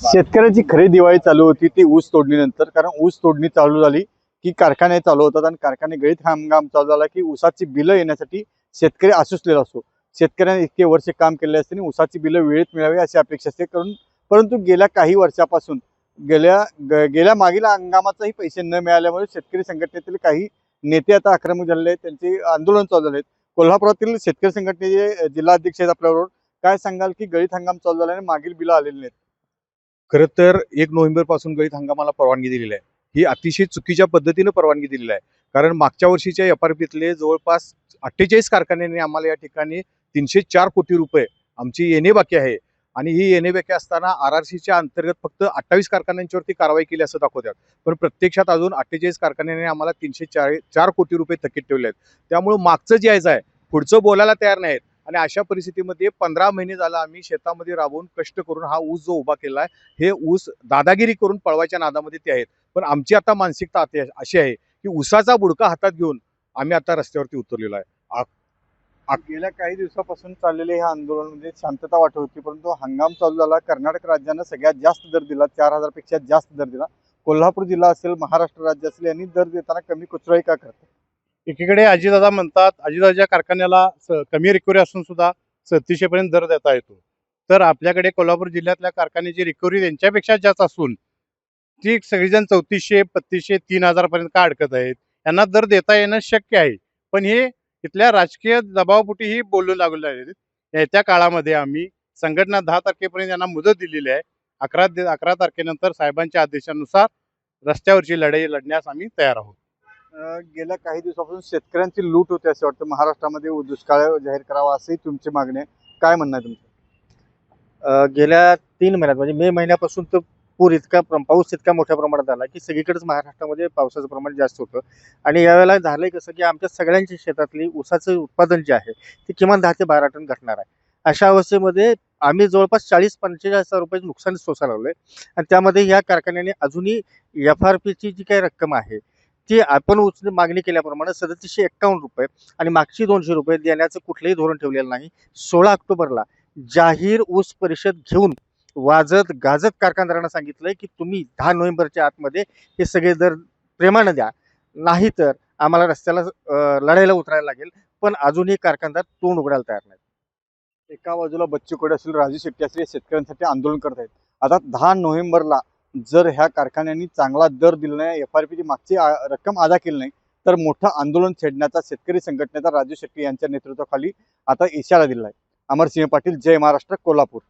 शेतकऱ्याची खरी दिवाळी चालू होती ती ऊस तोडणीनंतर, कारण ऊस तोडणी चालू झाली की कारखाने चालू होतात आणि कारखाने गळीत हंगाम चालू झाला की ऊसाची बिलं येण्यासाठी शेतकरी आसुसलेला असतो। शेतकऱ्यांनी इतके वर्ष काम केले असताना ऊसाची बिलं वेळेत मिळावी अशी अपेक्षा असते, परंतु गेल्या काही वर्षापासून गेल्या मागील हंगामाचाही पैसे न मिळाल्यामुळे शेतकरी संघटनेतील काही नेते आता आक्रमक झालेले आहेत, त्यांचे आंदोलन चालू झाले आहेत। कोल्हापुरातील शेतकरी संघटनेचे जिल्हाध्यक्ष आहेत आपल्याबरोबर, काय सांगाल की गळीत हंगाम चालू झाल्याने मागील बिलं आलेली नाहीत? खरं तर 1 नोव्हेंबर पासून गळीत हंगामाला परवानगी दिलेली आहे। ही अतिशय चुकीच्या पद्धतीने परवानगी दिलेली आहे। कारण मागच्या वर्षीच्या एफ-आर-पीतले जवळपास 48 कारखान्यांनी आम्हाला या ठिकाणी 304 कोटी रुपये आमची येणे बाकी आहे आणि ही येणे बाकी असताना आर-आर-सीच्या अंतर्गत फक्त 28 कारखान्यांच्यावरती कारवाई केली असं दाखवतात। पण प्रत्यक्षात अजून 48 कारखान्यांनी आम्हाला 304 कोटी रुपये थकीत ठेवले आहेत। त्यामुळे मागचं जे आहे पुढचं बोलायला तयार नाहीत आणि अशा परिस्थितीमध्ये 15 महिने झाला आम्ही शेतामध्ये राबून कष्ट करून हा ऊस जो उभा केला आहे, हे ऊस दादागिरी करून पळवायच्या नादामध्ये ते आहेत। पण आमची आता मानसिकता अशी आहे की ऊसाचा बुडका हातात घेऊन आम्ही आता रस्त्यावरती उतरलेलो आहे। गेल्या काही दिवसापासून चाललेले हे आंदोलन म्हणजे शांतता वाटत होती, परंतु हंगाम चालू झाला। कर्नाटक राज्यानं सगळ्यात जास्त दर दिला, 4,000 पेक्षा जास्त दर दिला। कोल्हापूर जिल्हा असेल, महाराष्ट्र राज्य असेल, यांनी दर देताना कमी कुचराई का करतात? एकीकडे अजितदादा म्हणतात अजितदादाच्या कारखान्याला कमी रिकव्हरी असून सुद्धा 3700 पर्यंत दर देता येतो, तर आपल्याकडे कोल्हापूर जिल्ह्यातल्या कारखान्याची रिकव्हरी त्यांच्यापेक्षा जास्त असून ती सगळीजण 3400, 3200, 3000 पर्यंत का अडकत आहेत? यांना दर देता येणं शक्य आहे, पण हे इथल्या राजकीय दबावापोटी ही बोलू लागले आहेत। येत्या काळामध्ये आम्ही संघटना 10 तारखेपर्यंत यांना मुदत दिलेली आहे। 11 तारखेनंतर साहेबांच्या आदेशानुसार रस्त्यावरची लढाई लढण्यास आम्ही तयार आहोत। गेल्या काही दिवसापासून शेतकऱ्यांची लूट होते असं वाटतं। महाराष्ट्रामध्ये दुष्काळ जाहीर करावा अशी तुमची मागणी आहे, काय म्हणणं आहे तुमचं? गेल्या 3 महिन्यात म्हणजे मे महिन्यापासून तर पाऊस इतका मोठ्या प्रमाणात झाला की सगळीकडेच महाराष्ट्रामध्ये पावसाचं प्रमाण जास्त होतं आणि यावेळेला झालंय कसं की आमच्या सगळ्यांच्या शेतातली ऊसाचं उत्पादन जे आहे ते किमान 10 ते 12 टन घटणार आहे। अशा अवस्थेमध्ये आम्ही जवळपास 40-45 हजार रुपये नुकसान सोसायला लावलंय आणि त्यामध्ये या कारखान्याने अजूनही एफ-आर-पीची जी काही रक्कम आहे ती आपण मागणी केल्याप्रमाणे 3751 रुपये आणि मागची 200 रुपये देण्याचं कुठलंही धोरण ठेवलेलं नाही। 16 ऑक्टोबरला जाहीर ऊस परिषद घेऊन वाजत गाजत कारखानदारांना सांगितलंय की तुम्ही 10 नोव्हेंबरच्या आतमध्ये हे सगळे दर प्रेमानं द्या, नाहीतर आम्हाला रस्त्याला लढायला उतरायला लागेल। पण अजूनही कारखानदार तोंड उघडायला तयार नाहीत। एका बाजूला बच्चू कडू असेल, राजू शेट्टी असेल, शेतकऱ्यांसाठी आंदोलन करत आहेत। आता 10 नोव्हेंबरला जर ह्या कारखान्यांनी चांगला दर दिला नाही, एफ-आर-पीची मागची रक्कम अदा केली नाही, तर मोठं आंदोलन छेडण्याचा शेतकरी संघटनेचा राजू शेट्टी यांच्या नेतृत्वाखाली आता इशारा दिला आहे। अमरसिंह पाटील, जय महाराष्ट्र, कोल्हापूर।